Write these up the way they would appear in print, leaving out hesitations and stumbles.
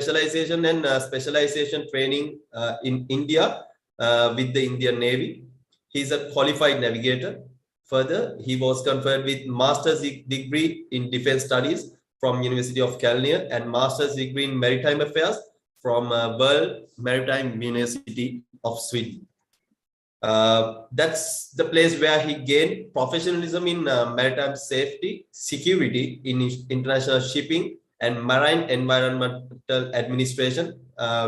specialization and specialization training in India with the Indian Navy. He's a qualified navigator. Further, he was conferred with master's degree in defense studies from University of Kalnia and master's degree in maritime affairs from World Maritime University of Sweden. That's the place where he gained professionalism in maritime safety, security in international shipping and marine environmental administration,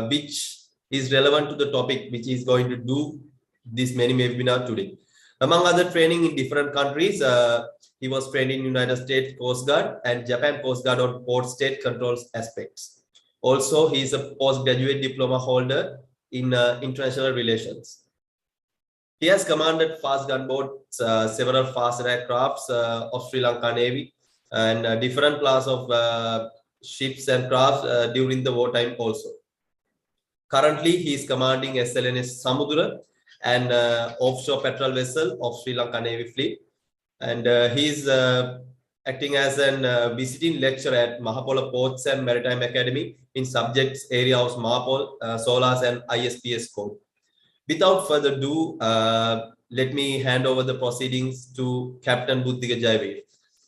which is relevant to the topic which is going to do this many webinar today. Among other training in different countries, he was trained in United States Coast Guard and Japan Coast Guard on port state controls aspects. Also, he is a postgraduate diploma holder in international relations. He has commanded fast gunboats, several fast aircrafts of Sri Lanka Navy, and different class of ships and crafts during the wartime also. Currently, he is commanding SLNS Samudra, an offshore patrol vessel of Sri Lanka Navy fleet, and he is acting as an visiting lecturer at Mahapola Ports and Maritime Academy in subjects area of Mahapol, SOLAS and ISPS code. Without further ado, let me hand over the proceedings to Captain Buddhika Jayaweera.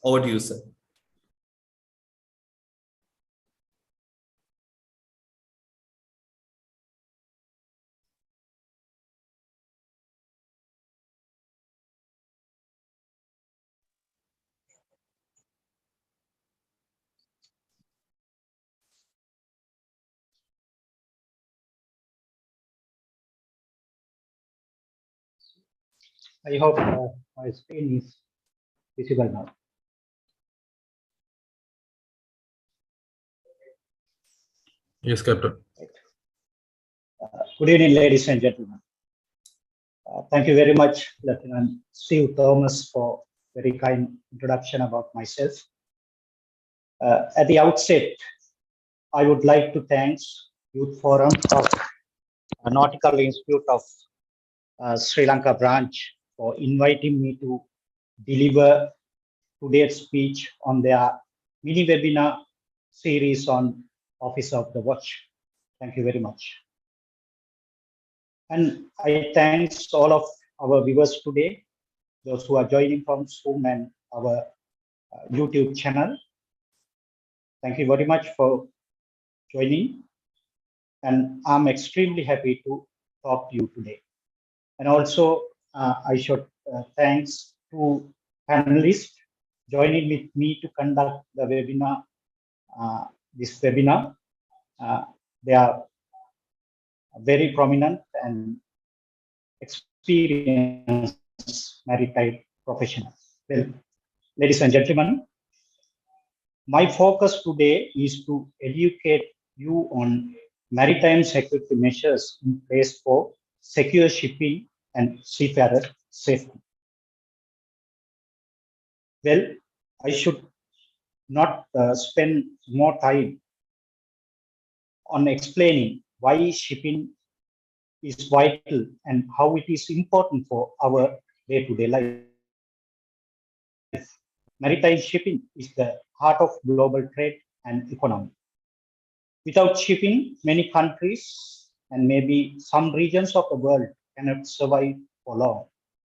Over to you, sir. I hope my screen is visible now. Yes, Captain. Good evening, ladies and gentlemen. Thank you very much, Lieutenant Steve Thomas, for very kind introduction about myself. At the outset, I would like to thank Youth Forum of Nautical Institute of Sri Lanka branch for inviting me to deliver today's speech on their mini webinar series on Office of the Watch. Thank you very much. And I thank all of our viewers today, those who are joining from Zoom and our YouTube channel. Thank you very much for joining. And I'm extremely happy to talk to you today. And also, I should thanks to panelists joining with me to conduct the webinar, this webinar. They are very prominent and experienced maritime professionals. Well, ladies and gentlemen, my focus today is to educate you on maritime security measures in place for secure shipping and seafarer safety. Well, I should not spend more time on explaining why shipping is vital and how it is important for our day-to-day life. Maritime shipping is the heart of global trade and economy. Without shipping, many countries and maybe some regions of the world cannot survive for long.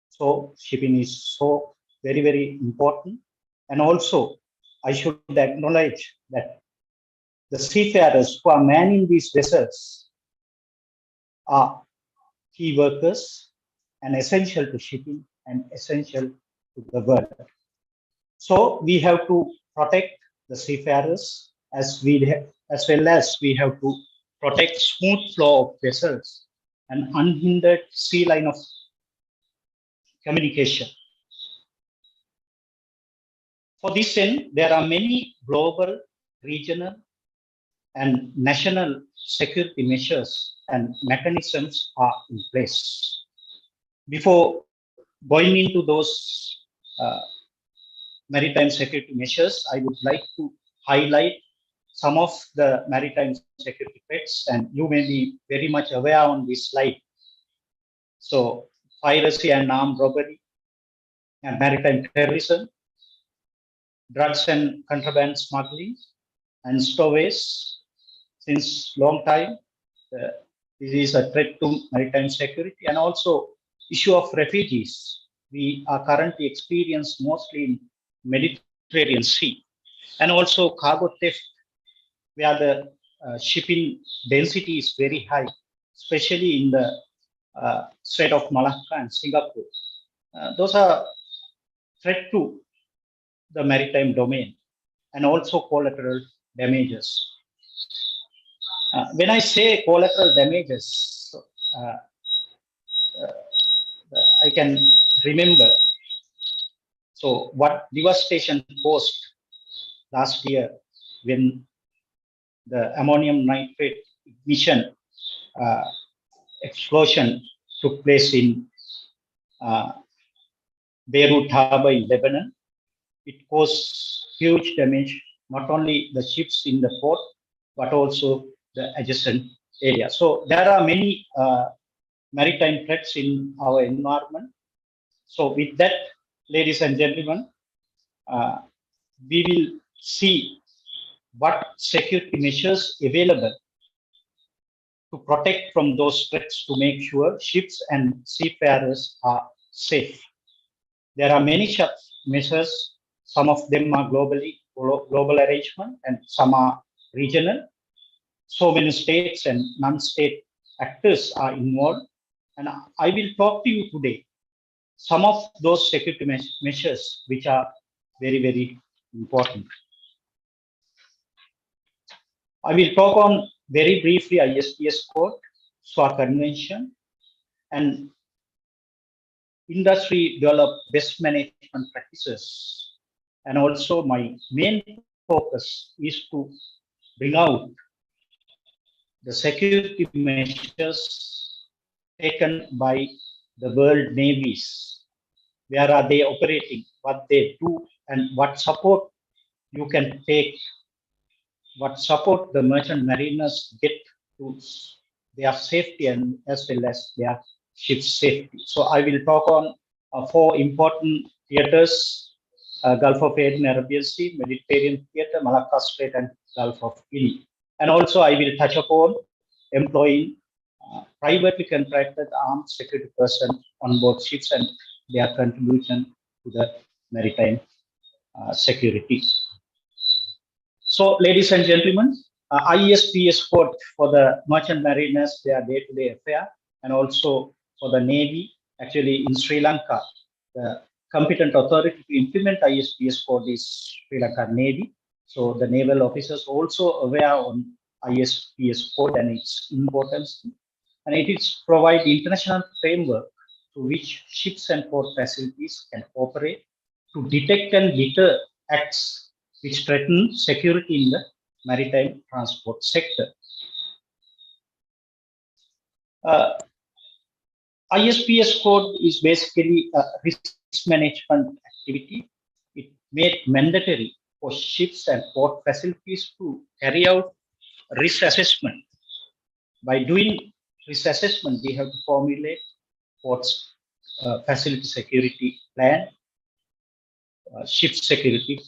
So shipping is so very, very important. And also, I should acknowledge that the seafarers who are manning these vessels are key workers and essential to shipping and essential to the world. So we have to protect the seafarers as well as we have to protect smooth flow of vessels and unhindered sea line of communication. For this end, there are many global, regional, and national security measures and mechanisms are in place. Before going into those maritime security measures, I would like to highlight some of the maritime security threats, and you may be very much aware on this slide. So, piracy and armed robbery, and maritime terrorism, drugs and contraband smuggling, and stowaways, since long time. This is a threat to maritime security, and also issue of refugees. We are currently experienced mostly in Mediterranean Sea, and also cargo theft, where the shipping density is very high, especially in the Strait of Malacca and Singapore. Those are threat to the maritime domain, and also collateral damages. When I say collateral damages, I can remember. So what devastation caused last year when the ammonium nitrate ignition explosion took place in Beirut Harbor in Lebanon. It caused huge damage, not only the ships in the port, but also the adjacent area. So there are many maritime threats in our environment. So with that, ladies and gentlemen, we will see what security measures available to protect from those threats, to make sure ships and seafarers are safe. There are many such measures. Some of them are global arrangement, and some are regional. So many states and non-state actors are involved. And I will talk to you today some of those security measures which are very, very important. I will talk on very briefly ISPS code, SWA convention, and industry developed best management practices. And also my main focus is to bring out the security measures taken by the world navies. Where are they operating, what they do, and what support you can take, what support the merchant mariners get to their safety and as well as their ship's safety. So I will talk on 4 important theaters: Gulf of Aden, Arabian Sea, Mediterranean theater, Malacca Strait, and Gulf of Guinea. And also I will touch upon employing privately contracted armed security personnel on board ships and their contribution to the maritime security. So, ladies and gentlemen, ISPS code for the merchant mariners, their day-to-day affair, and also for the Navy. Actually, in Sri Lanka, the competent authority to implement ISPS code is Sri Lanka Navy. So, the naval officers also aware on ISPS code and its importance. And it is provide international framework to which ships and port facilities can cooperate to detect and deter acts which threaten security in the maritime transport sector. ISPS code is basically a risk management activity. It made mandatory for ships and port facilities to carry out risk assessment. By doing risk assessment, they have to formulate ports facility security plan, ship security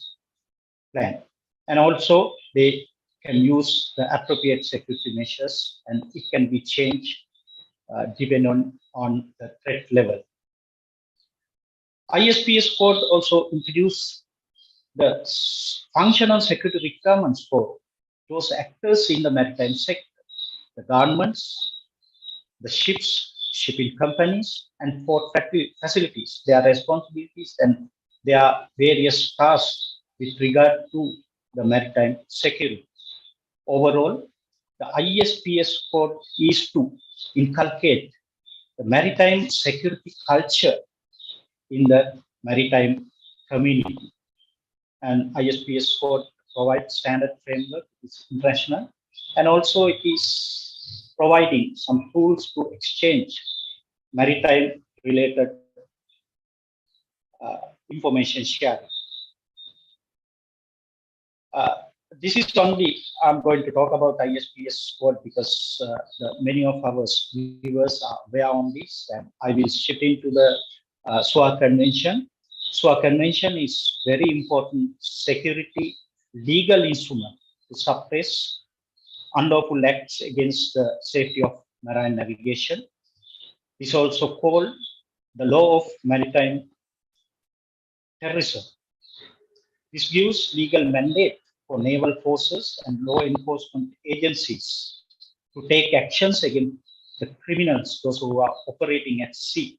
plan, and also they can use the appropriate security measures, and it can be changed depending on the threat level. ISPS code also introduced the functional security requirements for those actors in the maritime sector, the governments, the ships, shipping companies, and port facilities, their responsibilities and their various tasks with regard to the maritime security. Overall, the ISPS code is to inculcate the maritime security culture in the maritime community. And ISPS code provides standard framework, it's international, and also it is providing some tools to exchange maritime related information sharing. This is only, I'm going to talk about ISPS code because many of our viewers are aware on this, and I will shift into the SWA convention. SWA convention is very important security legal instrument to suppress unlawful acts against the safety of marine navigation. This is also called the law of maritime terrorism. This gives legal mandate for naval forces and law enforcement agencies to take actions against the criminals, those who are operating at sea.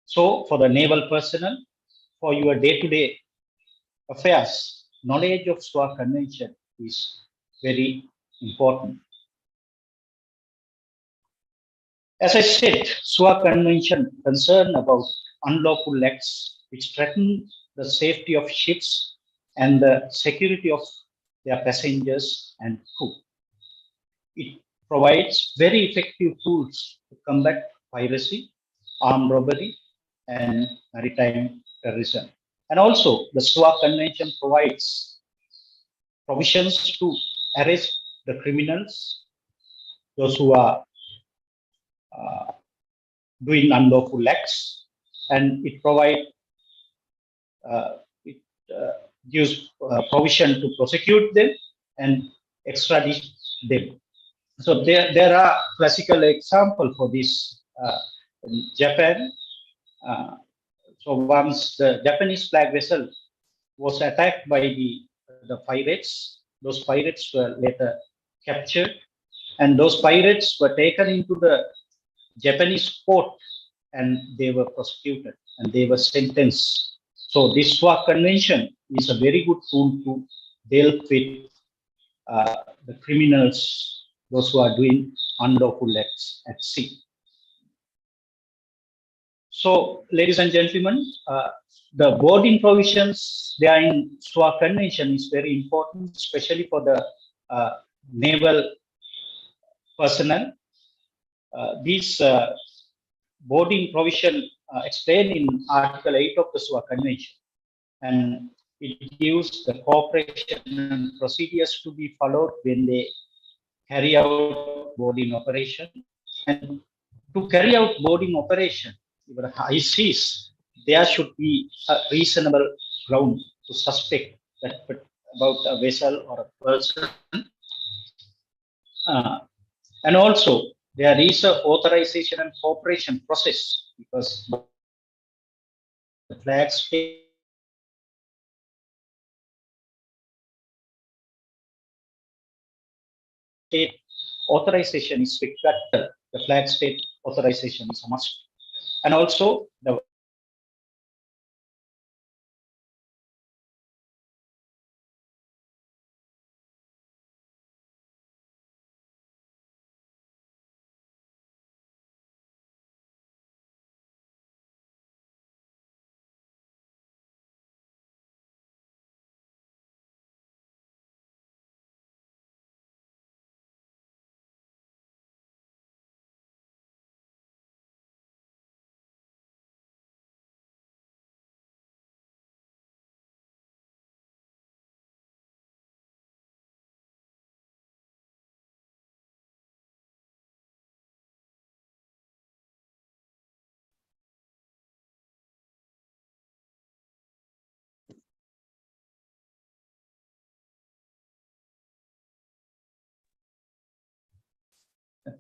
So for the naval personnel, for your day-to-day affairs, knowledge of SWA Convention is very important. As I said, SWA Convention concern about unlawful acts which threaten the safety of ships and the security of their passengers and crew. It provides very effective tools to combat piracy, armed robbery, and maritime terrorism. And also, the SWA Convention provides provisions to arrest the criminals, those who are doing unlawful acts, and it provides gives provision to prosecute them and extradite them. So there are classical example for this in Japan. So once the Japanese flag vessel was attacked by the pirates, those pirates were later captured, and those pirates were taken into the Japanese port and they were prosecuted and they were sentenced. So this SWA Convention is a very good tool to deal with the criminals, those who are doing unlawful acts at sea. So, ladies and gentlemen, the boarding provisions there in SWA Convention is very important, especially for the naval personnel. These boarding provision explained in Article 8 of the SWA Convention, and it gives the cooperation and procedures to be followed when they carry out boarding operation. And to carry out boarding operation over high seas, there should be a reasonable ground to suspect that about a vessel or a person. And also, there is a authorization and cooperation process, because the flag state authorization is required. The flag state authorization is a must. And also, the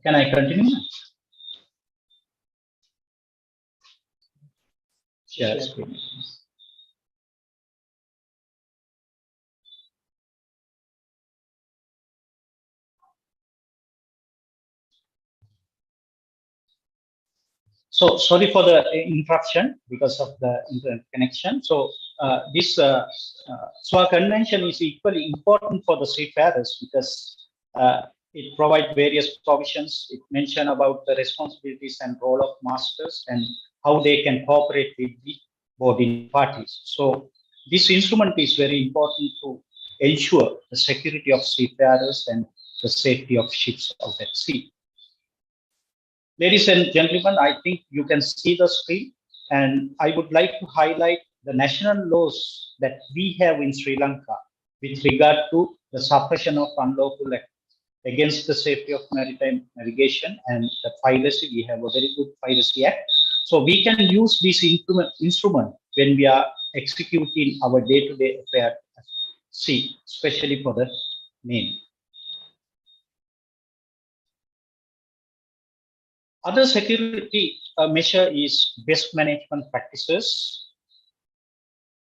can I continue? Share screen. So sorry for the interruption because of the internet connection. So this SWA Convention is equally important for the seafarers because it provides various provisions. It mentions about the responsibilities and role of masters and how they can cooperate with the boarding parties. So this instrument is very important to ensure the security of seafarers and the safety of ships out at sea. Ladies and gentlemen, I think you can see the screen, and I would like to highlight the national laws that we have in Sri Lanka with regard to the suppression of unlawful acts against the safety of maritime navigation and the piracy. We have a very good Piracy Act. So we can use this instrument when we are executing our day-to-day affairs at sea, especially for the Navy. Other security measure is best management practices.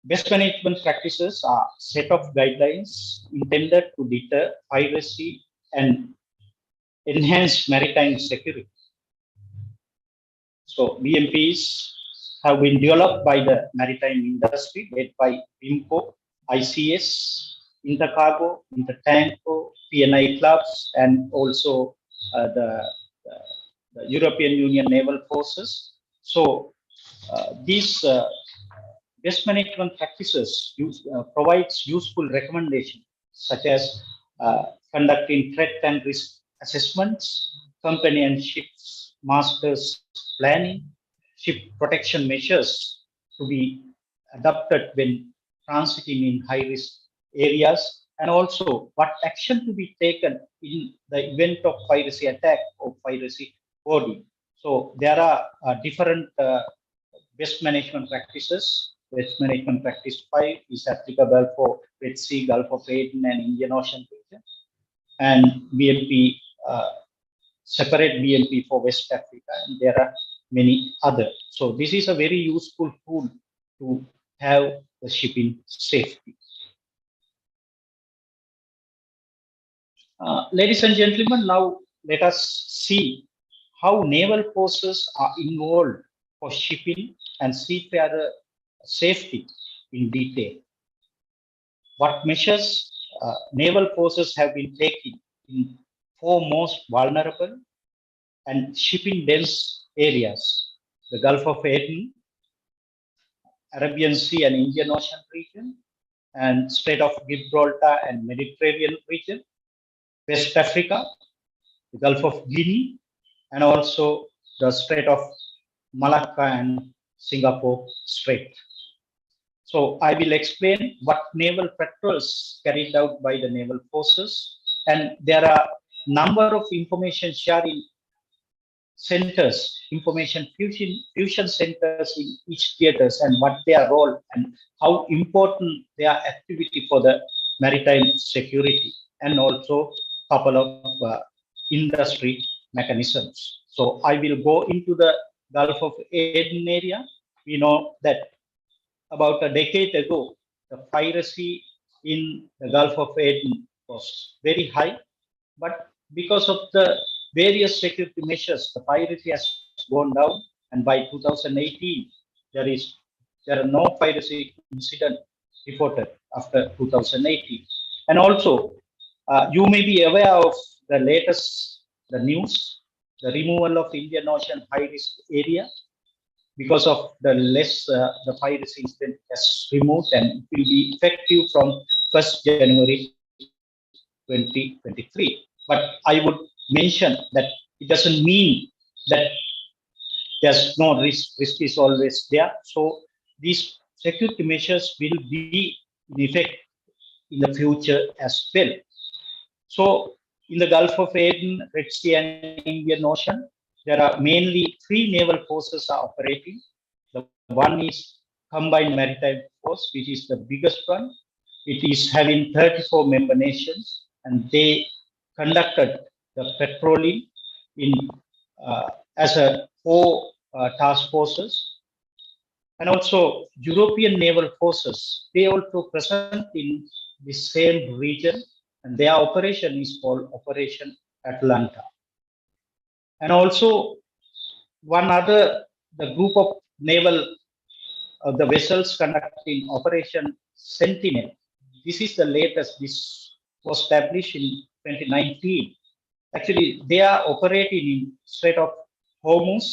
Best management practices are set of guidelines intended to deter piracy and enhance maritime security. So BMPs have been developed by the maritime industry, led by BIMCO, ICS, Intercargo, Intertanko, PNI clubs, and also the European Union Naval Forces. So these best management practices provides useful recommendations such as conducting threat and risk assessments, companionships, masters planning, ship protection measures to be adopted when transiting in high-risk areas, and also what action to be taken in the event of piracy attack or piracy boarding. So there are different best management practices. Best management practice 5 is applicable for Red Sea, Gulf of Aden, and Indian Ocean region, and BMP separate BMP for West Africa, and there are many others. So this is a very useful tool to have the shipping safety. Ladies and gentlemen, now let us see how naval forces are involved for shipping and seafarer safety in detail. What measures naval forces have been taking in 4 most vulnerable and shipping dense areas: the Gulf of Aden, Arabian Sea and Indian Ocean region, and Strait of Gibraltar and Mediterranean region, West Africa, the Gulf of Guinea, and also the Strait of Malacca and Singapore Strait. So I will explain what naval patrols carried out by the naval forces, and there are number of information sharing centers, information fusion centers in each theaters, and what their role and how important their activity for the maritime security, and also couple of industry mechanisms. So I will go into the Gulf of Aden area. We know that about a decade ago, the piracy in the Gulf of Aden was very high, but because of the various security measures, the piracy has gone down, and by 2018, there are no piracy incident reported after 2018. And also, you may be aware of the latest news, the removal of Indian Ocean high risk area. Because of the the piracy incident has removed, and it will be effective from 1st January 2023. But I would mention that it doesn't mean that there's no risk. Risk is always there. So these security measures will be in effect in the future as well. So in the Gulf of Aden, Red Sea and Indian Ocean, there are mainly 3 naval forces are operating. The one is Combined Maritime Force, which is the biggest one. It is having 34 member nations, and they conducted the patrolling in as a 4 task forces. And also European naval forces, they also present in the same region, and their operation is called Operation Atlanta. And also one other, the group of naval the vessels conducting Operation Sentinel. This is the latest. This was established in 2019. Actually, they are operating in Strait of Hormuz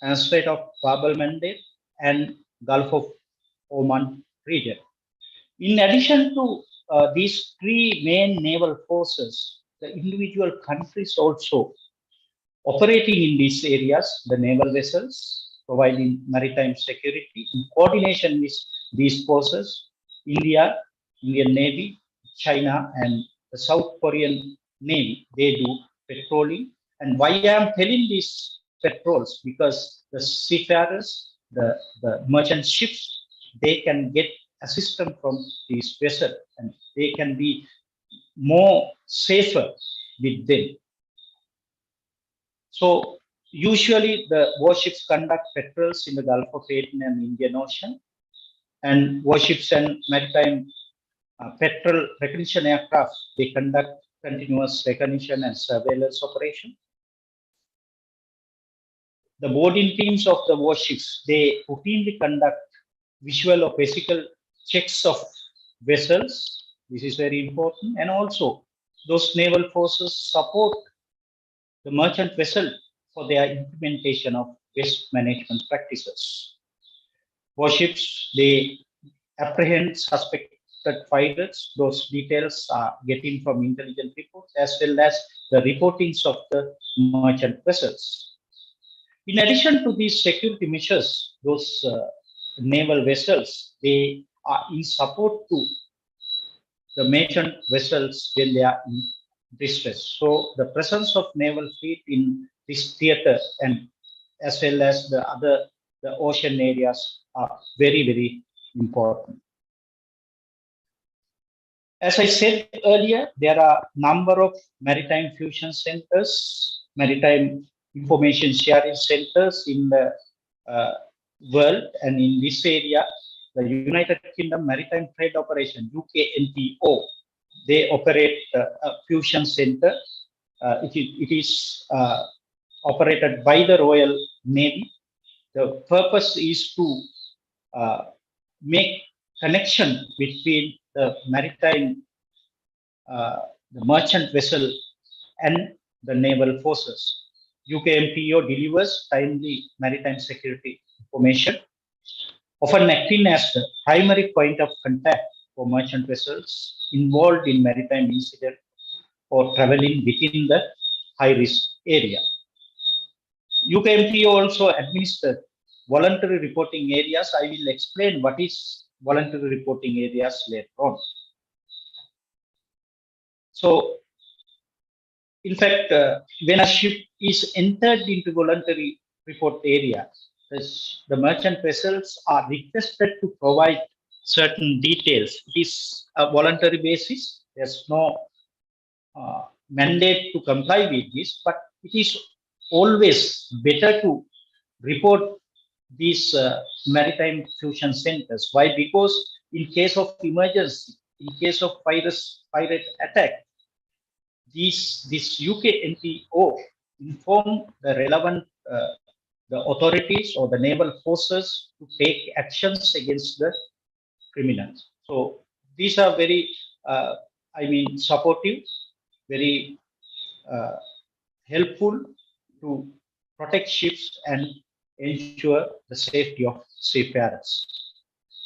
and Strait of Bab el-Mandeb and Gulf of Oman region. In addition to these 3 main naval forces, the individual countries also operating in these areas, the naval vessels providing maritime security in coordination with these forces: India, Indian Navy, China, and the South Korean Navy. They do patrolling. And why I am telling these patrols? Because the seafarers, the merchant ships, they can get assistance from these vessels, and they can be more safer with them. So Usually, the warships conduct patrols in the Gulf of Aden and Indian Ocean, and warships and maritime petrol recognition aircraft, they conduct continuous recognition and surveillance operation. The boarding teams of the warships, they routinely conduct visual or physical checks of vessels. This is very important. And also, those naval forces support the merchant vessel for their implementation of waste management practices. Warships, they apprehend suspected pirates. Those details are getting from intelligence reports as well as the reportings of the merchant vessels. In addition to these security measures, those naval vessels, they are in support to the merchant vessels when they are in distress. So the presence of naval fleet in this theater and as well as the ocean areas are very, very important. As I said earlier, there are a number of maritime fusion centers, maritime information sharing centers in the world, and in this area, the United Kingdom Maritime Trade Operation, UKNTO, they operate a fusion center. It is operated by the Royal Navy. The purpose is to make connection between the maritime, the merchant vessel and the naval forces. UKMPO delivers timely maritime security information, often acting as the primary point of contact for merchant vessels involved in maritime incident or traveling within the high-risk area. UKMPO also administers voluntary reporting areas. I will explain what is voluntary reporting areas later on. So, in fact, when a ship is entered into voluntary report area, the merchant vessels are requested to provide certain details. It is a voluntary basis. There's no mandate to comply with this, but it is always better to report these maritime fusion centers. Why? Because in case of emergency, in case of pirate attack, this UKNTO inform the relevant the authorities or the naval forces to take actions against the criminals. So these are very, supportive, very helpful to protect ships and ensure the safety of seafarers.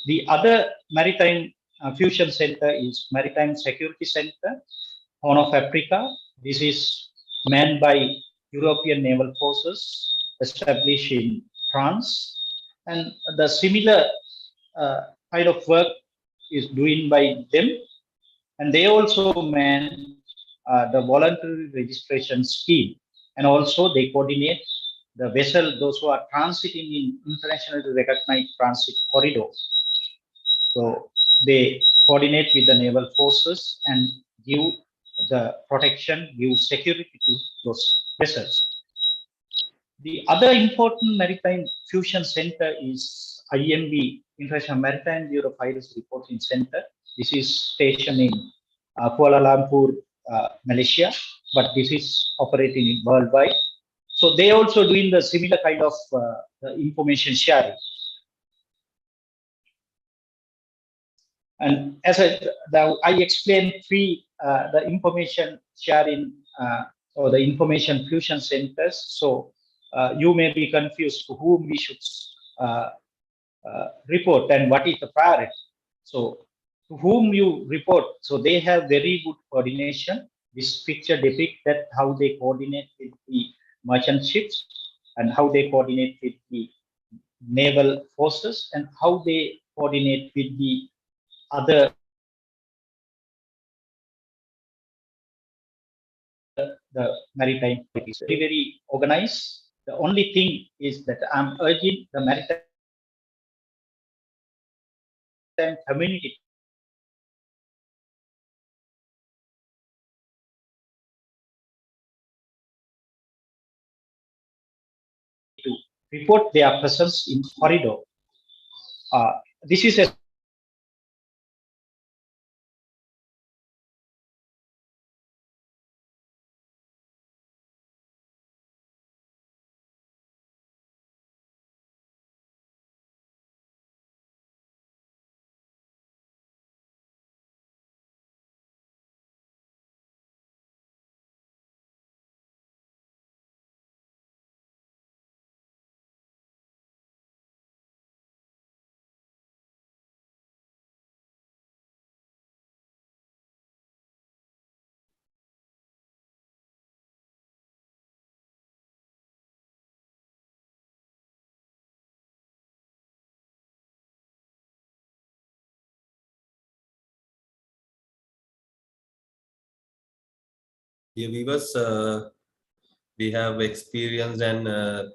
The other maritime fusion center is Maritime Security Center, Horn of Africa. This is manned by European naval forces established in France, and the similar kind of work is doing by them, and they also man the voluntary registration scheme, and also they coordinate the vessel, those who are transiting in internationally recognized transit corridors. So they coordinate with the naval forces and give the protection, give security to those vessels. The other important maritime fusion center is IMB, International Maritime Bureau Piracy Reporting Center. This is stationed in Kuala Lumpur, Malaysia, but this is operating worldwide. So they also doing the similar kind of the information sharing. And as I explained the information sharing or the information fusion centers. So you may be confused to whom we should report and what is the priority. So to whom you report, so they have very good coordination. This picture depicts that how they coordinate with the merchant ships and how they coordinate with the naval forces and how they coordinate with the other the maritime activities. Very, very organized. The only thing is that I'm urging the maritime community report their presence in corridor. This is a Dear viewers, we have experienced an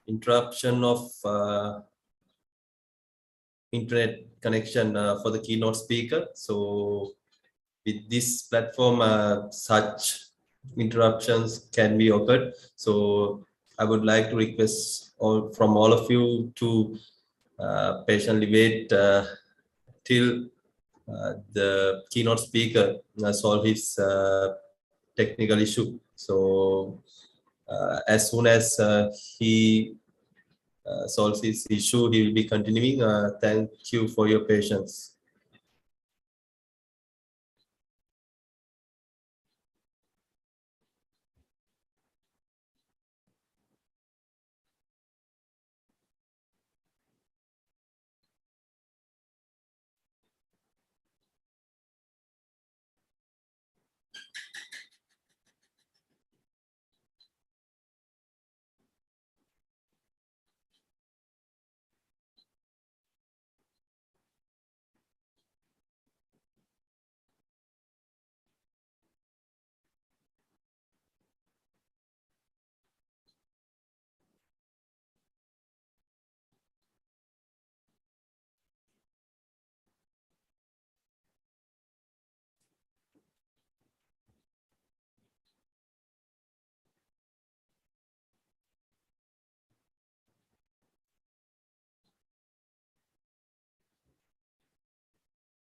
interruption of internet connection for the keynote speaker. So with this platform, such interruptions can be occurred. So I would like to request from all of you to patiently wait till the keynote speaker solve his technical issue. So as soon as he solves his issue, he will be continuing. Thank you for your patience.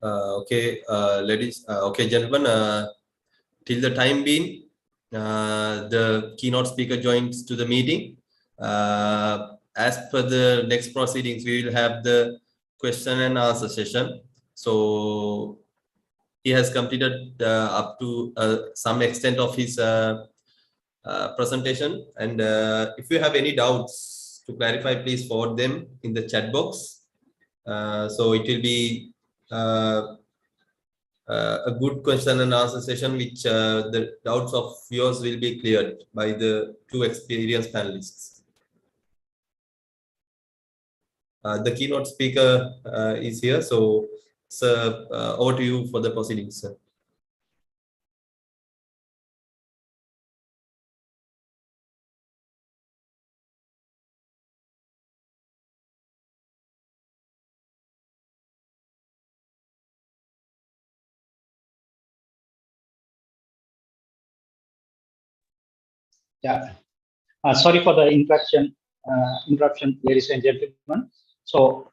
Okay, gentlemen, till the time being, the keynote speaker joins to the meeting. As per the next proceedings, we will have the question and answer session. So he has completed up to some extent of his presentation. And if you have any doubts to clarify, please forward them in the chat box. So it will be a good question and answer session, which the doubts of yours will be cleared by the two experienced panelists. The keynote speaker is here, so sir, over to you for the proceedings, sir. Yeah. Sorry for the interruption, ladies and gentlemen. So,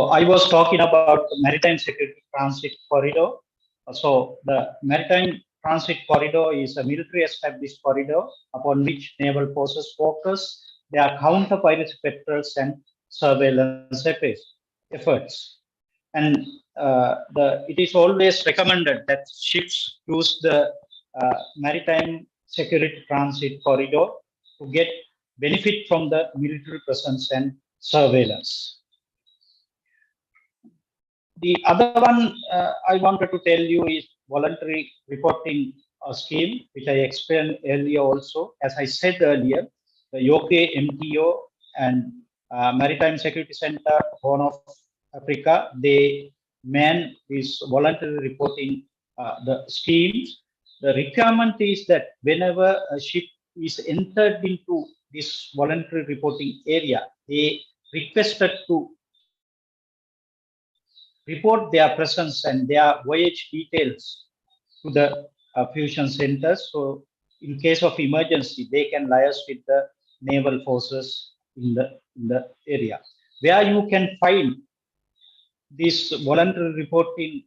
I was talking about the Maritime Security Transit Corridor. So, the Maritime Transit Corridor is a military established corridor upon which naval forces focus their counter-piracy patrols and surveillance efforts. And it is always recommended that ships use the Maritime Security Transit Corridor to get benefit from the military presence and surveillance. The other one I wanted to tell you is voluntary reporting scheme, which I explained earlier also. As I said earlier, the UK MTO and Maritime Security Center, Horn of Africa, they man this voluntary reporting the schemes. The requirement is that whenever a ship is entered into this voluntary reporting area, they requested to report their presence and their voyage details to the fusion centers. So in case of emergency, they can liaise with the naval forces in the area. Where you can find this voluntary reporting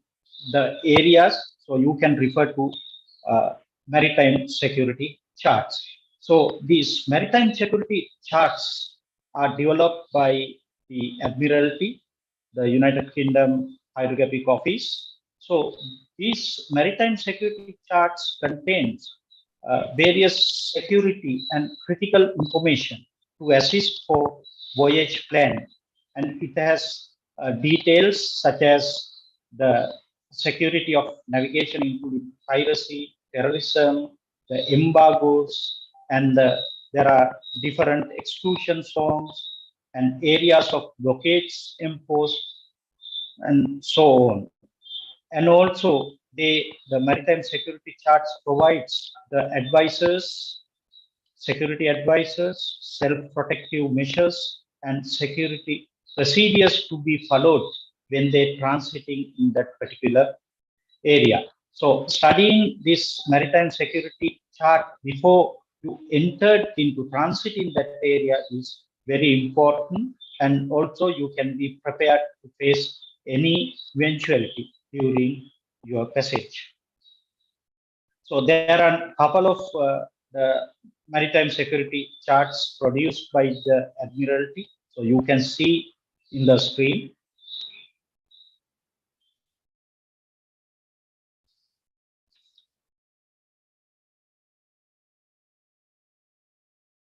the areas, so you can refer to maritime security charts. So these maritime security charts are developed by the Admiralty, the United Kingdom Hydrographic Office. So these maritime security charts contains various security and critical information to assist for voyage planning, and it has details such as the security of navigation, including piracy, terrorism, the embargoes, and there are different exclusion zones and areas of blockades imposed, and so on. And also, the maritime security charts provides the advisors, security advisors, self-protective measures, and security procedures to be followed when they're transiting in that particular area. So studying this maritime security chart before you entered into transit in that area is very important, and also you can be prepared to face any eventuality during your passage. So there are a couple of the maritime security charts produced by the Admiralty. So you can see in the screen.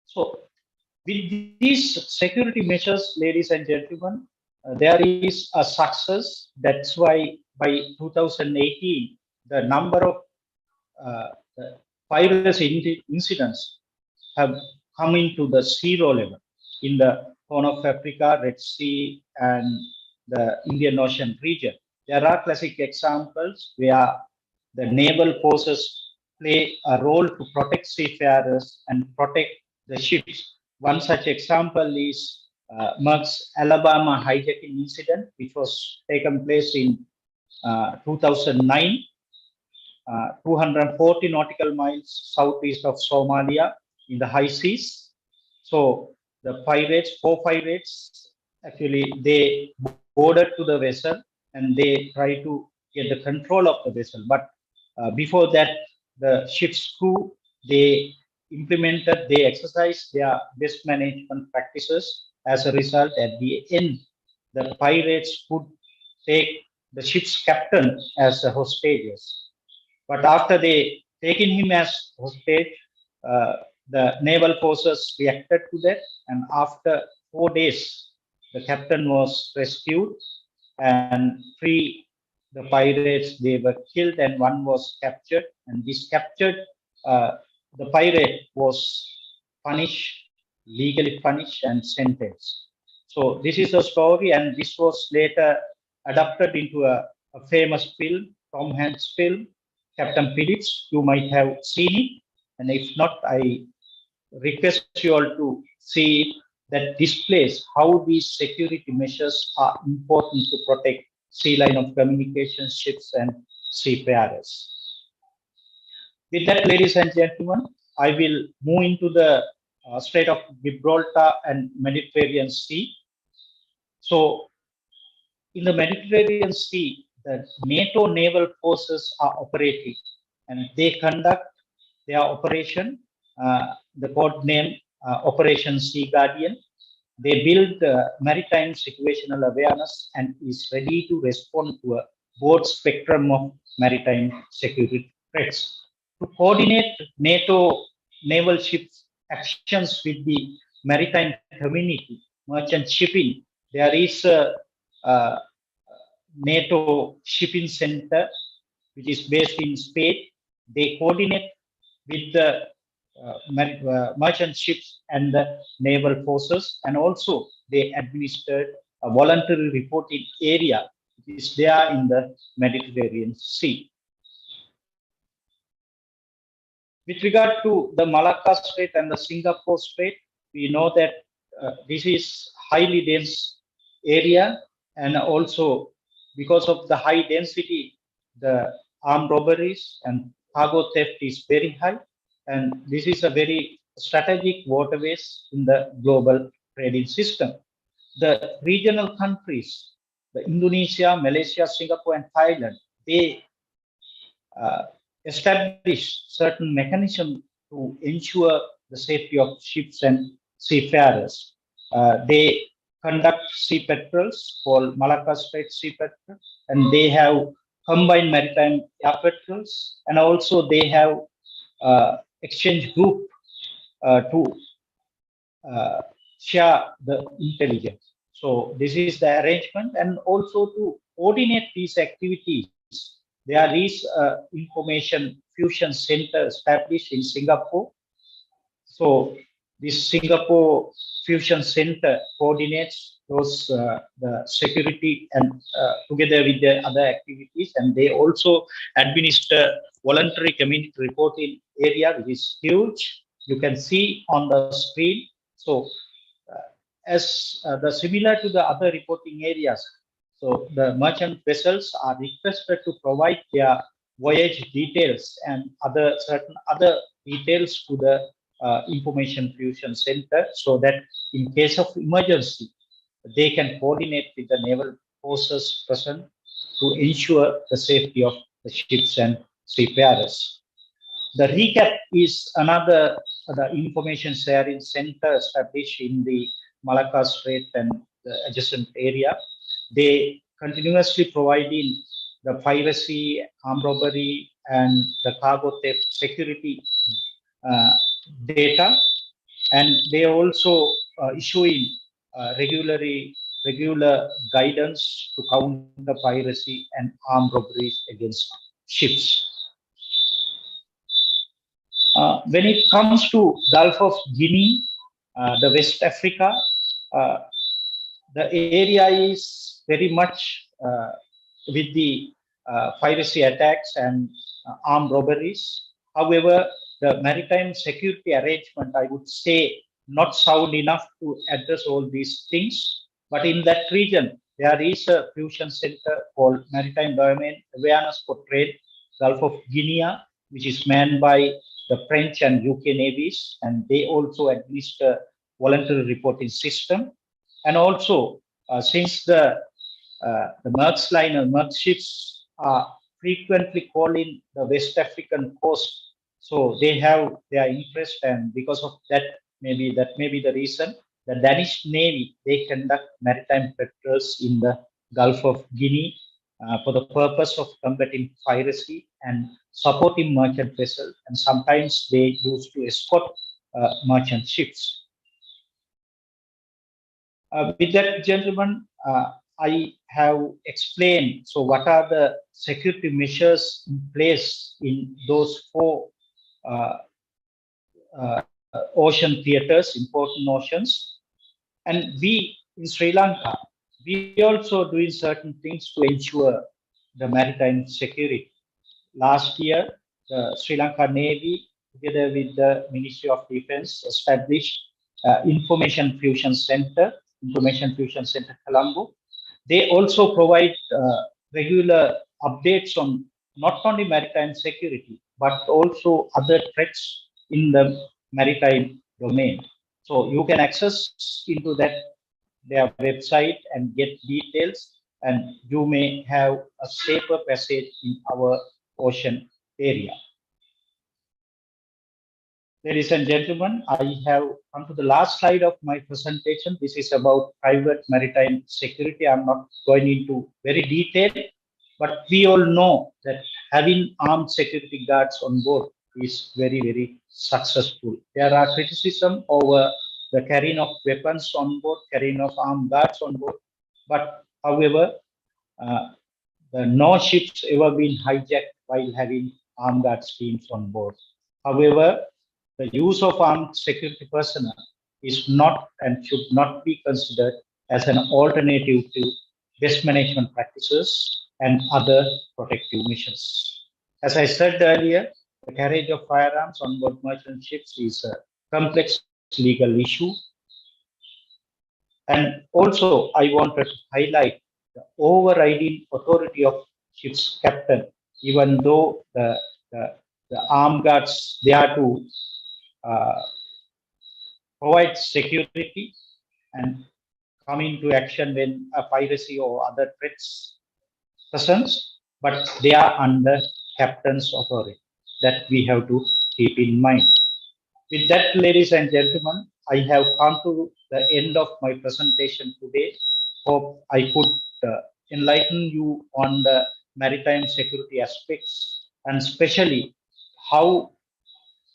So with these security measures, ladies and gentlemen, there is a success. That's why by 2018, the number of piracy incidents have come into the zero level in the Horn of Africa, Red Sea, and the Indian Ocean region. There are classic examples where the naval forces play a role to protect seafarers and protect the ships. One such example is Merck's Alabama hijacking incident, which was taken place in 2009, 240 nautical miles southeast of Somalia in the high seas. So the pirates, four pirates, actually they boarded to the vessel and they try to get the control of the vessel. But before that, the ship's crew, they exercised their best management practices. As a result, at the end, the pirates could take the ship's captain as a hostages. But after they taken him as hostage, the naval forces reacted to that, and after 4 days, the captain was rescued, and the pirates, they were killed, and one was captured. And this captured, the pirate was punished, legally punished, and sentenced. So this is a story, and this was later adapted into a famous film, Tom Hanks film, Captain Phillips. You might have seen it, and if not, I request you all to see that displays how these security measures are important to protect sea line of communication, ships, and seafarers. With that, ladies and gentlemen, I will move into the Strait of Gibraltar and Mediterranean Sea. So, in the Mediterranean Sea, the NATO naval forces are operating, and they conduct their operation, the code name Operation Sea Guardian. They build maritime situational awareness and is ready to respond to a broad spectrum of maritime security threats. To coordinate NATO naval ships actions with the maritime community, merchant shipping, there is a NATO shipping center which is based in Spain. They coordinate with the merchant ships and the naval forces, and also they administered a voluntary reporting area which is there in the Mediterranean Sea. With regard to the Malacca Strait and the Singapore Strait, we know that this is highly dense area, and also because of the high density, the armed robberies and cargo theft is very high, and this is a very strategic waterways in the global trading system. The regional countries, the Indonesia, Malaysia, Singapore, and Thailand, they establish certain mechanism to ensure the safety of ships and seafarers. They conduct sea patrols called Malacca Strait Sea Patrol, and they have combined maritime air patrols, and also they have exchange group to share the intelligence. So this is the arrangement, and also to coordinate these activities, there is a information fusion center established in Singapore. So this Singapore Fusion Center coordinates those the security and together with the other activities, and they also administer voluntary community reporting area, which is huge. You can see on the screen. So as the similar to the other reporting areas, so the merchant vessels are requested to provide their voyage details and certain other details to the information fusion center, so that in case of emergency, they can coordinate with the naval forces present to ensure the safety of the ships and seafarers. The recap is another the information sharing center established in the Malacca Strait and the adjacent area. They continuously providing the piracy, armed robbery, and the cargo theft security data, and they also issuing regular guidance to counter piracy and armed robberies against ships. When it comes to Gulf of Guinea, the West Africa, the area is very much with the piracy attacks and armed robberies. However, the maritime security arrangement, I would say, not sound enough to address all these things. But in that region, there is a fusion center called Maritime Domain Awareness for Trade, Gulf of Guinea, which is manned by the French and UK navies, and they also administer voluntary reporting system. And also, since the Merck's liner, Merck ships are frequently calling the West African coast, so they have their interest, and because of that, maybe the reason the Danish Navy, they conduct maritime patrols in the Gulf of Guinea for the purpose of combating piracy and supporting merchant vessels, and sometimes they used to escort merchant ships. With that, gentlemen, I have explained, so what are the security measures in place in those four ocean theaters, important oceans. And we in Sri Lanka, we also doing certain things to ensure the maritime security. Last year, the Sri Lanka Navy, together with the Ministry of Defense, established Information Fusion Center Colombo. They also provide regular updates on not only maritime security, but also other threats in the maritime domain. So you can access into their website and get details, and you may have a safer passage in our ocean area. Ladies and gentlemen, I have come to the last slide of my presentation. This is about private maritime security. I'm not going into very detail, but we all know that having armed security guards on board is very, very successful. There are criticism over the carrying of weapons on board, carrying of armed guards on board, but however, no ships ever been hijacked while having armed guards teams on board. However, the use of armed security personnel is not and should not be considered as an alternative to best management practices and other protective measures. As I said earlier, the carriage of firearms on board merchant ships is a complex legal issue. And also, I wanted to highlight the overriding authority of ship's captain, even though the armed guards they are to provide security and come into action when a piracy or other threats presents, but they are under captain's authority. That we have to keep in mind. With that, ladies and gentlemen, I have come to the end of my presentation today. Hope I could enlighten you on the maritime security aspects, and especially how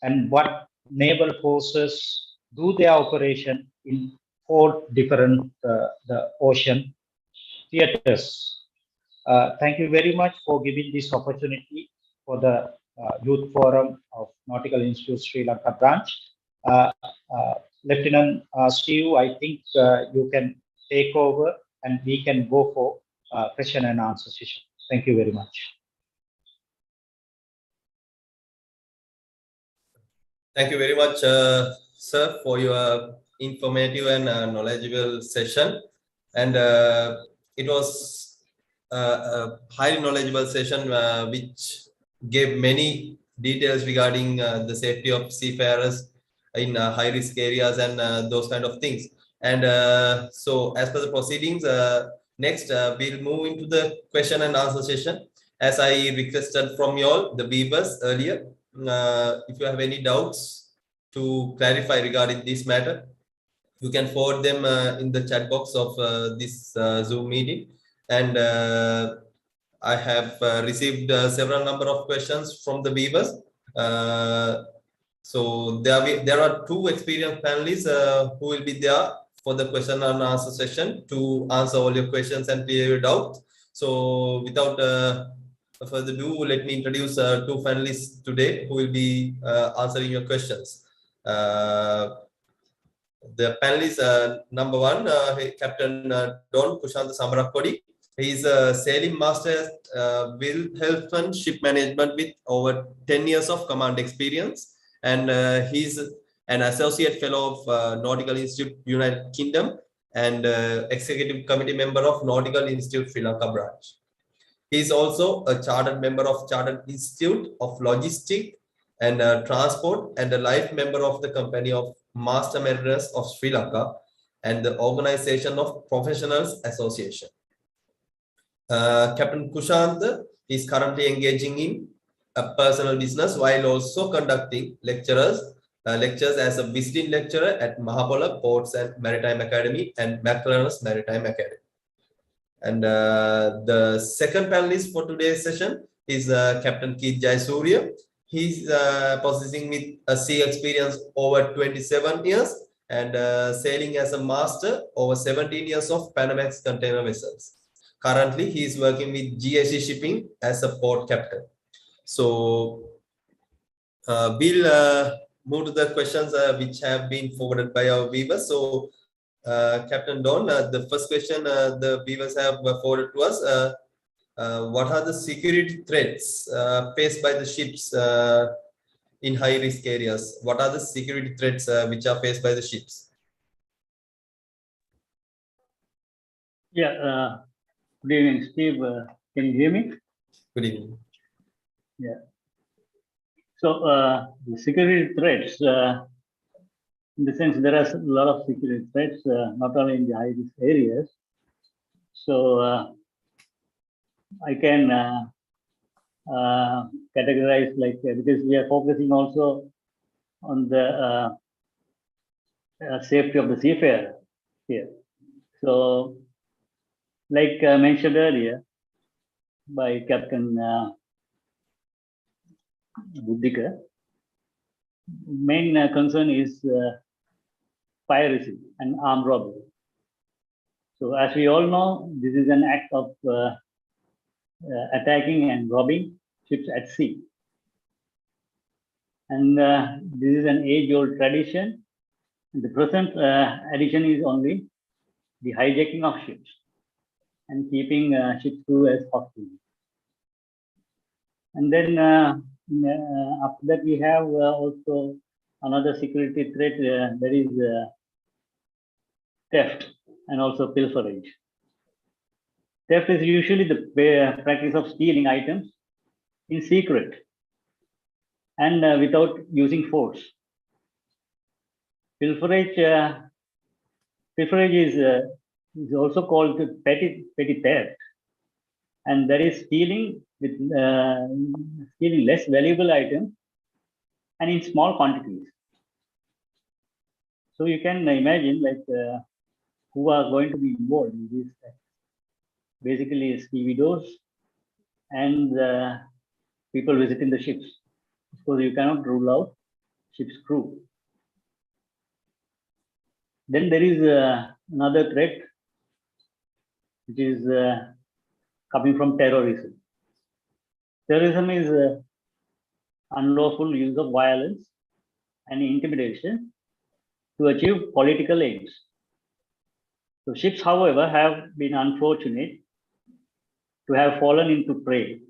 and what naval forces do their operation in 4 different the ocean theaters. Thank you very much for giving this opportunity for the Youth Forum of Nautical Institute Sri Lanka branch. Lieutenant Steve, I think you can take over and we can go for question and answer session. Thank you very much. Thank you very much, sir, for your informative and knowledgeable session. And it was a highly knowledgeable session which gave many details regarding the safety of seafarers in high-risk areas and those kind of things. And so as per the proceedings, next we'll move into the question and answer session. As I requested from you all, the viewers earlier, if you have any doubts to clarify regarding this matter, you can forward them in the chat box of this Zoom meeting. And I have received several number of questions from the viewers. So there are 2 experienced panelists who will be there for the question and answer session to answer all your questions and clear your doubts. So without further ado, let me introduce 2 panelists today who will be answering your questions. The panelist number 1, Captain Don Kushantha Samarakkody. He is a sailing master at Will Helfman Ship Management with over 10 years of command experience, and he's an associate fellow of Nautical Institute United Kingdom and executive committee member of Nautical Institute Sri Lanka branch. He is also a chartered member of Chartered Institute of Logistics and Transport and a life member of the Company of Master Mariners of Sri Lanka and the Organization of Professionals Association. Captain Kushantha is currently engaging in a personal business while also conducting lectures as a visiting lecturer at Mahapola Ports and Maritime Academy and McLaren's Maritime Academy. And the second panelist for today's session is Captain Jayasooriya. He's possessing with a sea experience over 27 years and sailing as a master over 17 years of Panamax container vessels. Currently, he is working with GIC Shipping as a port captain. So we'll move to the questions which have been forwarded by our viewers. So Captain Don, the first question the viewers have forwarded to us, what are the security threats faced by the ships in high-risk areas? What are the security threats which are faced by the ships? Yeah, good evening, Steve. Can you hear me? Good evening. Yeah. So the security threats, in the sense there are a lot of security threats, not only in the high-risk areas. So I can categorize like because we are focusing also on the safety of the seafarer here. So, like mentioned earlier by Captain Buddhika, main concern is piracy and armed robbery. So, as we all know, this is an act of attacking and robbing ships at sea. And this is an age-old tradition. The present addition is only the hijacking of ships and keeping ship crew as hostages. And then after that, we have also another security threat, there is theft and also pilferage. Theft is usually the practice of stealing items in secret and without using force. Pilferage, is also called petty theft, and that is stealing with stealing less valuable items and in small quantities. So you can imagine like who are going to be involved in this. Basically, stevedores and people visiting the ships. Of course, you cannot rule out ship's crew. Then there is another threat, which is coming from terrorism. Terrorism is unlawful use of violence and intimidation to achieve political aims. So ships, however, have been unfortunate to have fallen into prey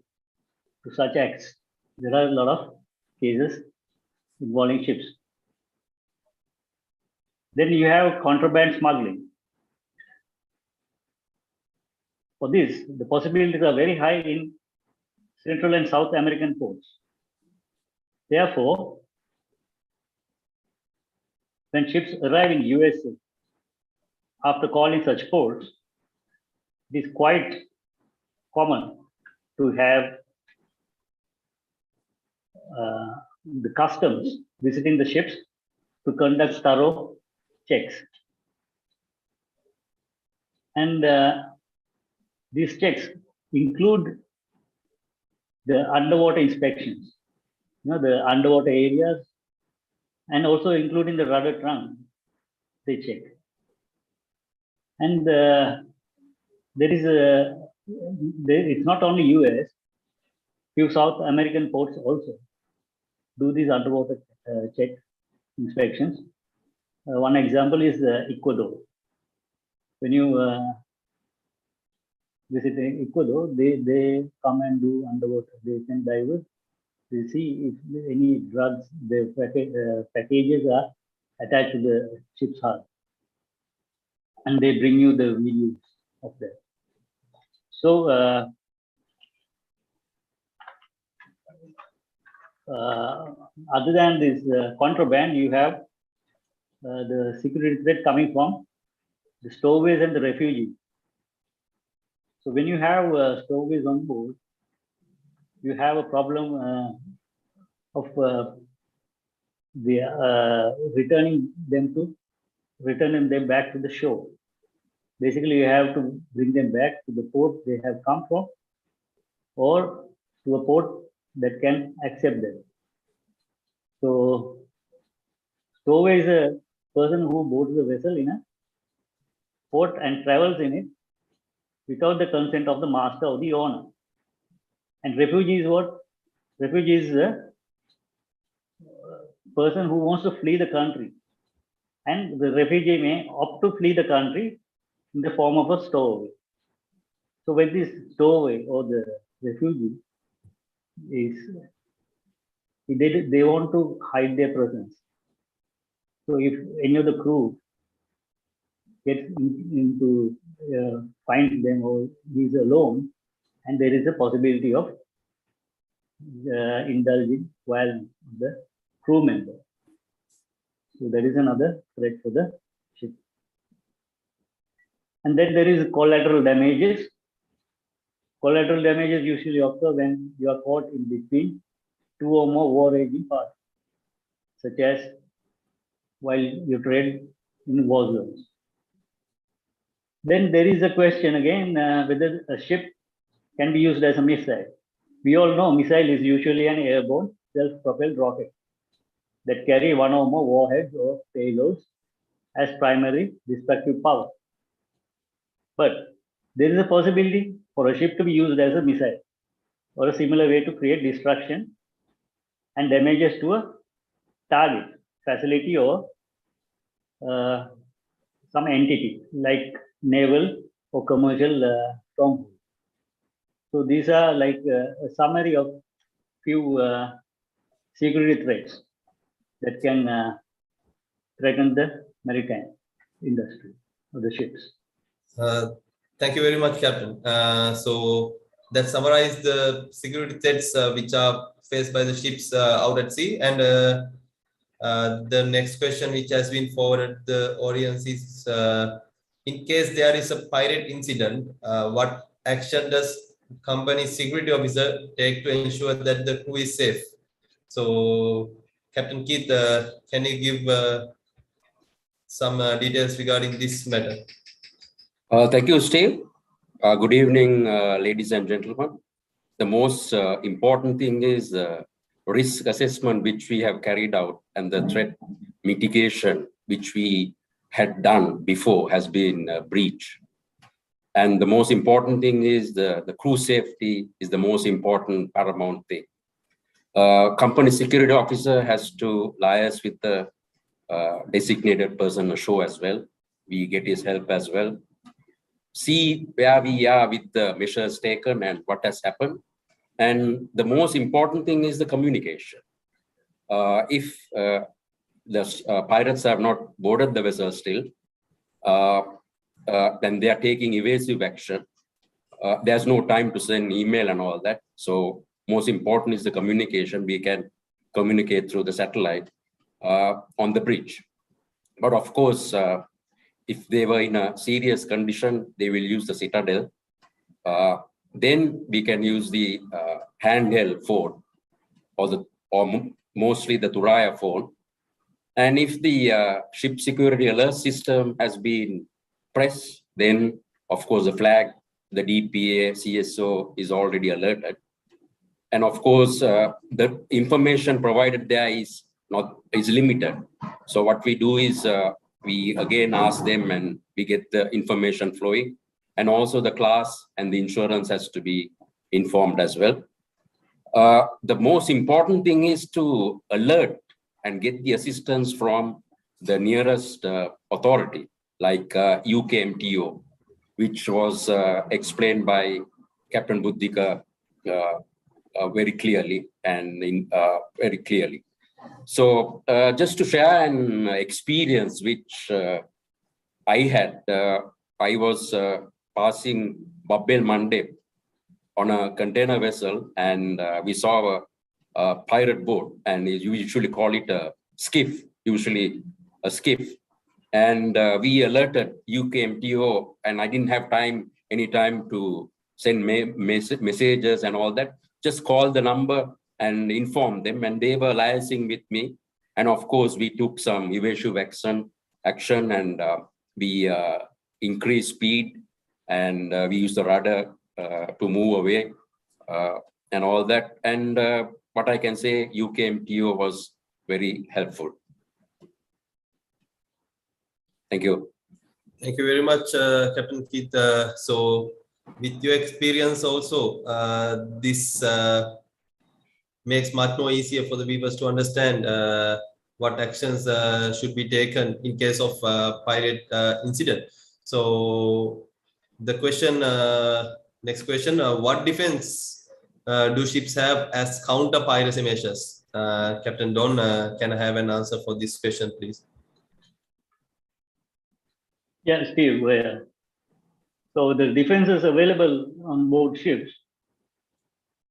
to such acts. There are a lot of cases involving ships. Then you have contraband smuggling. For this, the possibilities are very high in Central and South American ports. Therefore, when ships arrive in USA, after calling such ports, it is quite common to have the customs visiting the ships to conduct thorough checks. And these checks include the underwater inspections, the underwater areas, and also including the rudder trunk, they check. And it's not only US, few South American ports also do these underwater check inspections. One example is Ecuador. When you visit Ecuador, they come and do underwater. They can divers. They see if any drugs, the packages are attached to the ship's hull, and they bring you the videos of that. So other than this contraband, you have the security threat coming from the stowaways and the refugees. So when you have stowaways on board, you have a problem of returning them back to the shore. Basically, you have to bring them back to the port they have come from, or to a port that can accept them. So, stowaway is a person who boards the vessel in a port and travels in it without the consent of the master or the owner. And refugee is what? Refugee is a person who wants to flee the country. And the refugee may opt to flee the country in the form of a stowaway. So when this stowaway or the refugee is, they want to hide their presence. So if any of the crew gets into finds them or he's alone, and there is a possibility of indulging violence of the crew member. So that is another threat for the ship. And then there is collateral damages. Collateral damages usually occur when you are caught in between two or more war-raging parties, such as while you trade in war zones. Then there is a question again whether a ship can be used as a missile. We all know missile is usually an airborne self-propelled rocket that carry one or more warheads or payloads as primary destructive power. But there is a possibility for a ship to be used as a missile or a similar way to create destruction and damages to a target, facility, or some entity like naval or commercial stronghold. So these are like a summary of few security threats. that can threaten the maritime industry of the ships. Thank you very much, Captain. So that summarized the security threats which are faced by the ships out at sea. And the next question which has been forwarded the audience is, in case there is a pirate incident, what action does company security officer take to ensure that the crew is safe? So Captain Keith, can you give some details regarding this matter? Thank you, Steve. Good evening, ladies and gentlemen. The most important thing is risk assessment, which we have carried out, and the threat mitigation, which we had done before, has been breached. And the most important thing is the crew safety is the most important paramount thing. Company security officer has to liaise with the designated person ashore as well. We get his help as well. See where we are with the measures taken and what has happened. And the most important thing is the communication. If the pirates have not boarded the vessel still, then they are taking evasive action. There's no time to send email and all that. So most important is the communication. We can communicate through the satellite on the bridge. But of course, if they were in a serious condition, they will use the citadel. Then we can use the handheld phone or mostly the Thuraya phone. And if the ship security alert system has been pressed, then of course the flag, the DPA, CSO is already alerted. And of course, the information provided there is limited. So what we do is we again ask them and we get the information flowing, and also the class and the insurance has to be informed as well. The most important thing is to alert and get the assistance from the nearest authority, like UKMTO, which was explained by Captain Buddhika very clearly and very clearly. So just to share an experience which I had, I was passing Babbel Monday on a container vessel, and we saw a pirate boat, and you usually call it a skiff, and we alerted UKMTO, and I didn't have any time to send messages and all that. Just call the number and inform them, and they were liaising with me. And of course, we took some evasive action, and we increased speed, and we used the rudder to move away and all that. And what I can say, UKMTO was very helpful. Thank you. Thank you very much, Captain Keith. So with your experience also, this makes much more easier for the viewers to understand what actions should be taken in case of pirate incident. So the question, next question, what defense do ships have as counter piracy measures? Captain Don, can I have an answer for this question, please? Yeah, Steve. So the defenses available on board ships,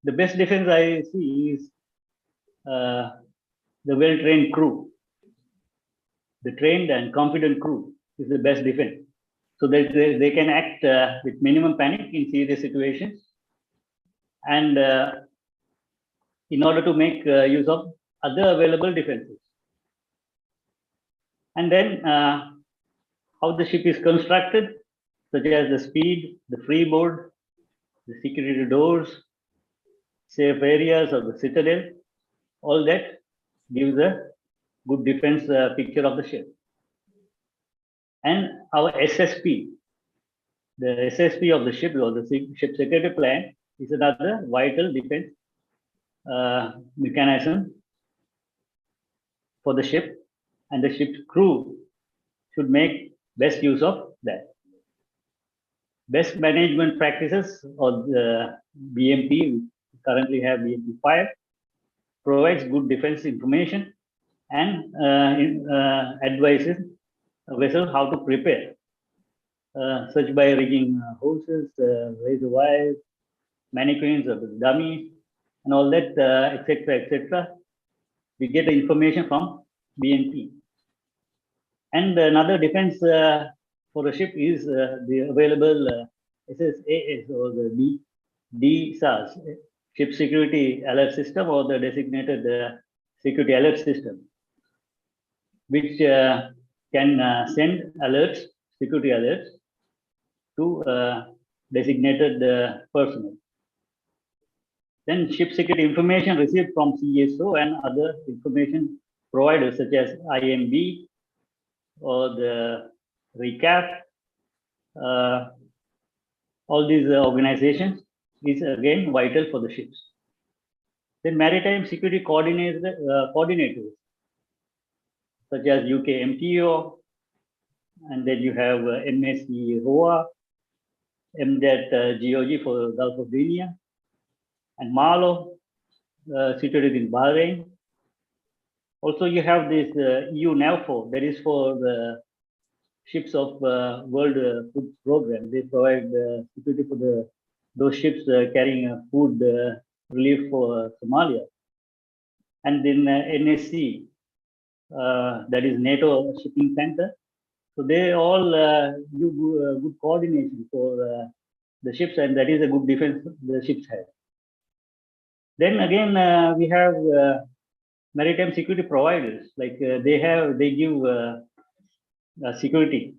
the best defense I see is the well-trained crew. The trained and confident crew is the best defense. So that they can act with minimum panic in serious situations, and in order to make use of other available defenses. And then how the ship is constructed, such as the speed, the freeboard, the security doors, safe areas of the citadel, all that gives a good defense picture of the ship. And our SSP, the SSP of the ship, or the ship security plan, is another vital defense mechanism for the ship, and the ship's crew should make best use of that. Best management practices, or the BMP, we currently have BMP 5, provides good defense information and advises a vessel how to prepare, such by rigging hoses, razor wires, mannequins or dummies, and all that, etc., etc. We get the information from BNP. And another defense for a ship is the available SSAS or the DSAS, Ship Security Alert System, or the designated Security Alert System, which can send alerts, security alerts, to designated personnel. Then ship security information received from CSO and other information providers such as IMB or the RECAP, all these organizations is again vital for the ships. Then maritime security coordinators such as UK MTO, and then you have MSC ROA, MDAT GOG for Gulf of Guinea, and MALO, situated in Bahrain. Also, you have this EU NAVFO, that is for the ships of World Food Program. They provide security for those ships carrying food relief for Somalia. And then NSC, that is NATO Shipping Center. So they all do good coordination for the ships, and that is a good defense the ships have. Then again, we have maritime security providers, like they give security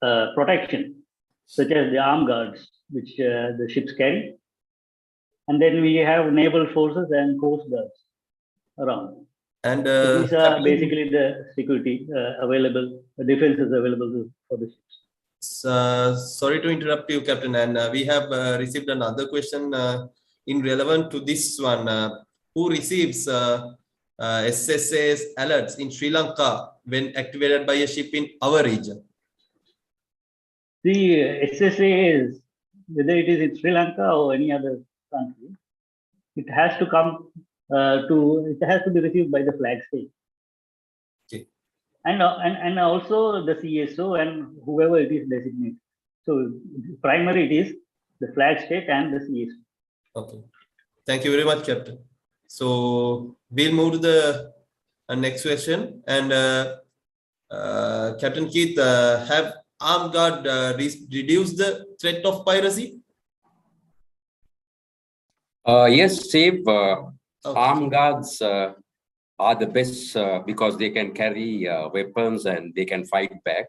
protection, such as the armed guards, which the ships carry. And then we have naval forces and coast guards around. And so these are basically the security available, the defenses available for the ships. Sorry to interrupt you, Captain. And we have received another question in relevant to this one. Who receives SSAS alerts in Sri Lanka when activated by a ship in our region? The SSA is, whether it is in Sri Lanka or any other country, it has to come it has to be received by the flag state. Okay. And also the CSO and whoever it is designated. So primary it is the flag state and the CSO. Okay. Thank you very much, Captain. So we'll move to the next question. And Captain Keith, have armed guard reduced the threat of piracy? Yes, Safe. Okay. Armed guards are the best because they can carry weapons and they can fight back.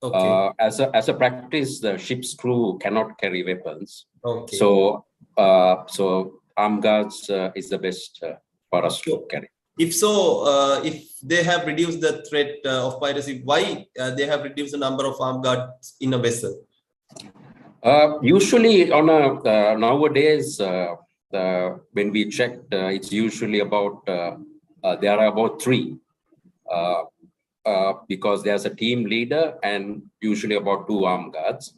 Okay. As a practice, the ship's crew cannot carry weapons. Okay. So armed guards is the best for us to carry. If so, if they have reduced the threat of piracy, why they have reduced the number of armed guards in a vessel? Usually on a nowadays, when we checked, it's usually about there are about 3 because there's a team leader and usually about 2 armed guards.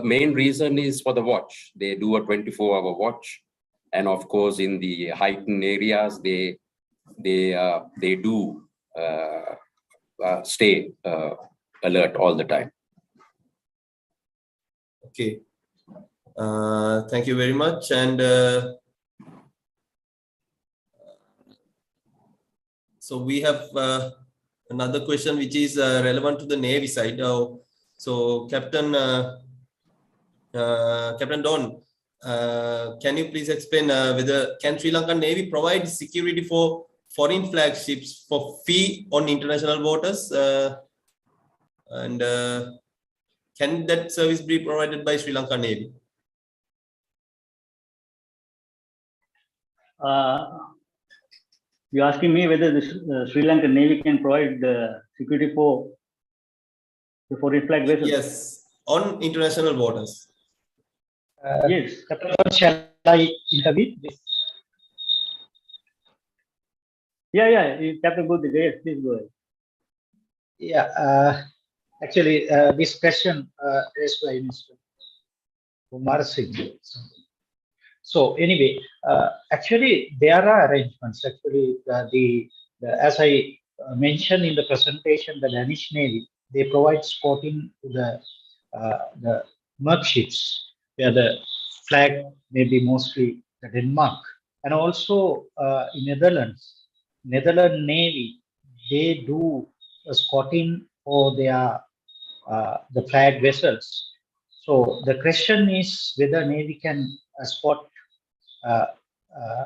Main reason is for the watch. They do a 24-hour watch, and of course in the heightened areas they do stay alert all the time. Okay. Thank you very much. And so we have another question which is relevant to the Navy side. So Captain Don, can you please explain whether can Sri Lankan Navy provide security for foreign flag ships for fee on international waters? And can that service be provided by Sri Lankan Navy? You're asking me whether the Sri Lankan Navy can provide security for the foreign flag vessels? Yes, on international waters. Yes. Shall I intervene? Yeah. Captain Buddhika, yes, please go ahead. Yeah, actually, this question raised by Mr. Kumar Singh. So anyway, actually there are arrangements. Actually, the as I mentioned in the presentation, the Danish Navy, they provide escorting to the merc ships, where the flag may be mostly the Denmark. And also in Netherlands Navy, they do escorting for their the flag vessels. So the question is whether Navy can escort uh, uh,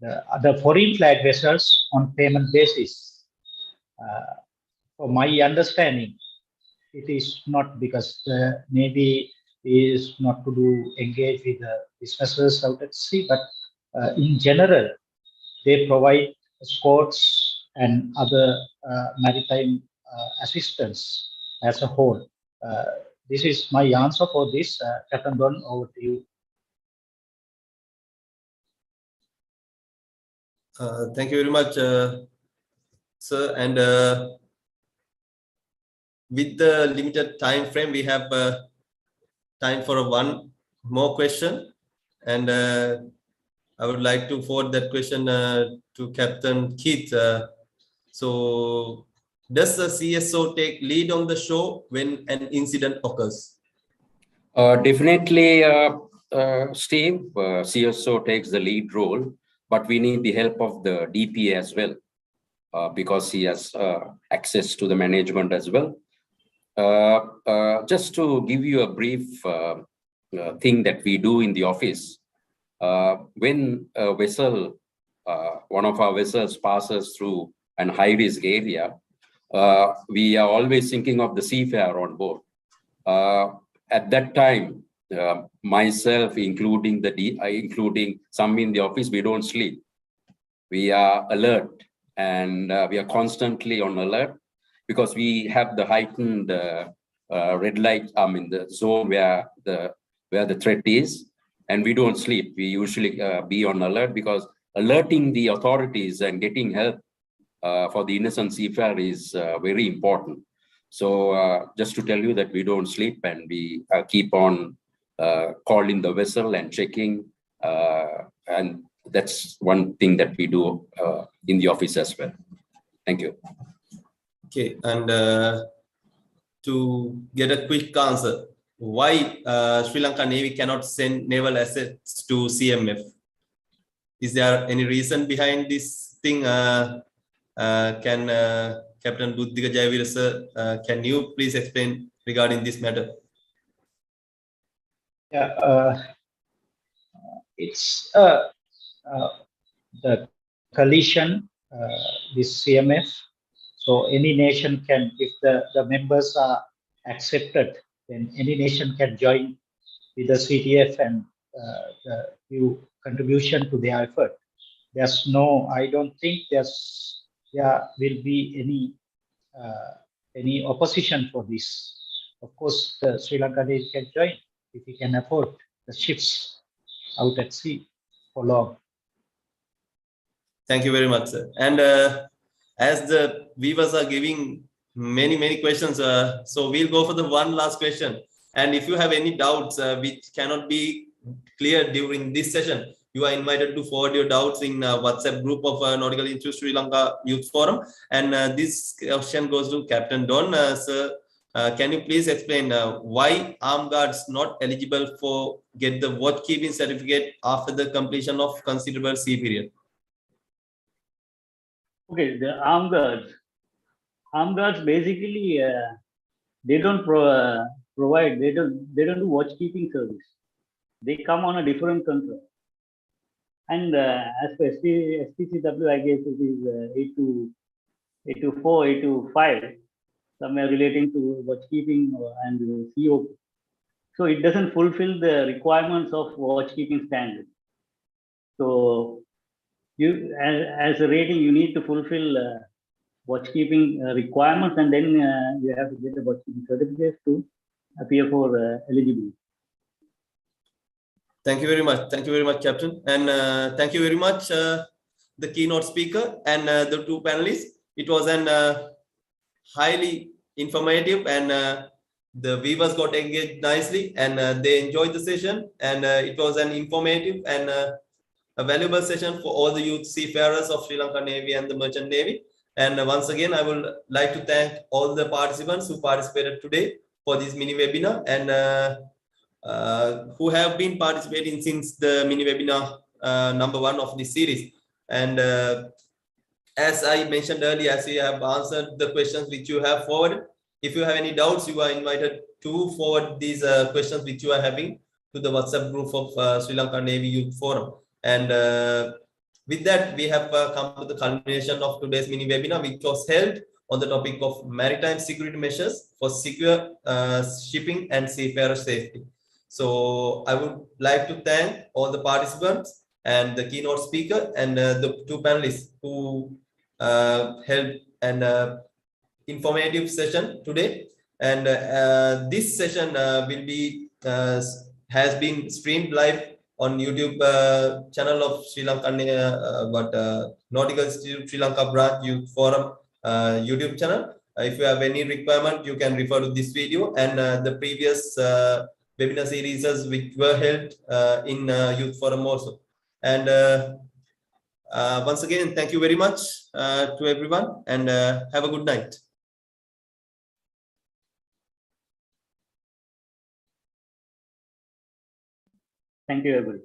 the foreign flag vessels on payment basis. For my understanding, it is not, because the Navy is not to do engage with the businesses out at sea, but in general, they provide escorts and other maritime assistance as a whole. This is my answer for this. Captain Don, over to you. Thank you very much, sir. And with the limited time frame, we have time for one more question. And I would like to forward that question to Captain Keith. So, does the CSO take lead on the show when an incident occurs? Definitely, Steve, CSO takes the lead role, but we need the help of the DP as well, because he has access to the management as well. Just to give you a brief thing that we do in the office, when a vessel, one of our vessels passes through an high-risk area, we are always thinking of the Seafarer on board. At that time, myself, including some in the office, we don't sleep. We are alert, and we are constantly on alert, because we have the heightened red light, the zone where the threat is, and we don't sleep. We usually be on alert, because alerting the authorities and getting help for the innocent seafarer is very important. So just to tell you that we don't sleep, and we keep on calling the vessel and checking, and that's one thing that we do in the office as well. Thank you. Okay, and to get a quick answer, why Sri Lanka Navy cannot send naval assets to CMF? Is there any reason behind this thing? Can Captain Buddhika Jayaweera, sir, can you please explain regarding this matter? Yeah, it's the coalition, this CMF. So any nation can, if the members are accepted, then any nation can join with the CTF and the new contribution to their effort. There's no, I don't think there will be any opposition for this. Of course, the Sri Lanka Navy can join if we can afford the ships out at sea for long. Thank you very much, sir. And as the viewers are giving many questions, so we'll go for the one last question. And if you have any doubts which cannot be cleared during this session, you are invited to forward your doubts in WhatsApp group of Nautical Institute Sri Lanka Youth Forum. And this question goes to Captain Don. Sir, can you please explain why armed guards not eligible for get the watch keeping certificate after the completion of considerable sea period? Okay, the armed guards basically they don't provide, they don't do watchkeeping service. They come on a different control. And as per SPCW, I guess it is 824, 825, somewhere relating to watchkeeping and COP. So it doesn't fulfill the requirements of watchkeeping standards. So you, as a rating, you need to fulfill watchkeeping requirements, and then you have to get a watchkeeping certificate to appear for eligibility. Thank you very much. Thank you very much, Captain. And thank you very much, the keynote speaker and the two panelists. It was an highly informative, and the viewers got engaged nicely, and they enjoyed the session. And it was an informative and a valuable session for all the youth seafarers of Sri Lanka Navy and the Merchant Navy. And once again, I would like to thank all the participants who participated today for this mini webinar and who have been participating since the mini webinar number 1 of this series. And as I mentioned earlier, as you have answered the questions which you have forwarded, if you have any doubts, you are invited to forward these questions which you are having to the WhatsApp group of Sri Lanka Navy Youth Forum. And with that, we have come to the culmination of today's mini webinar, which was held on the topic of maritime security measures for secure shipping and seafarer safety. So I would like to thank all the participants and the keynote speaker and the 2 panelists who held an informative session today. And this session will be has been streamed live on YouTube channel of Sri Lanka Nautical Institute Sri Lanka Branch Youth Forum YouTube channel. If you have any requirement, you can refer to this video and the previous webinar series which were held in Youth Forum also. And once again, thank you very much to everyone, and have a good night. Thank you, everybody.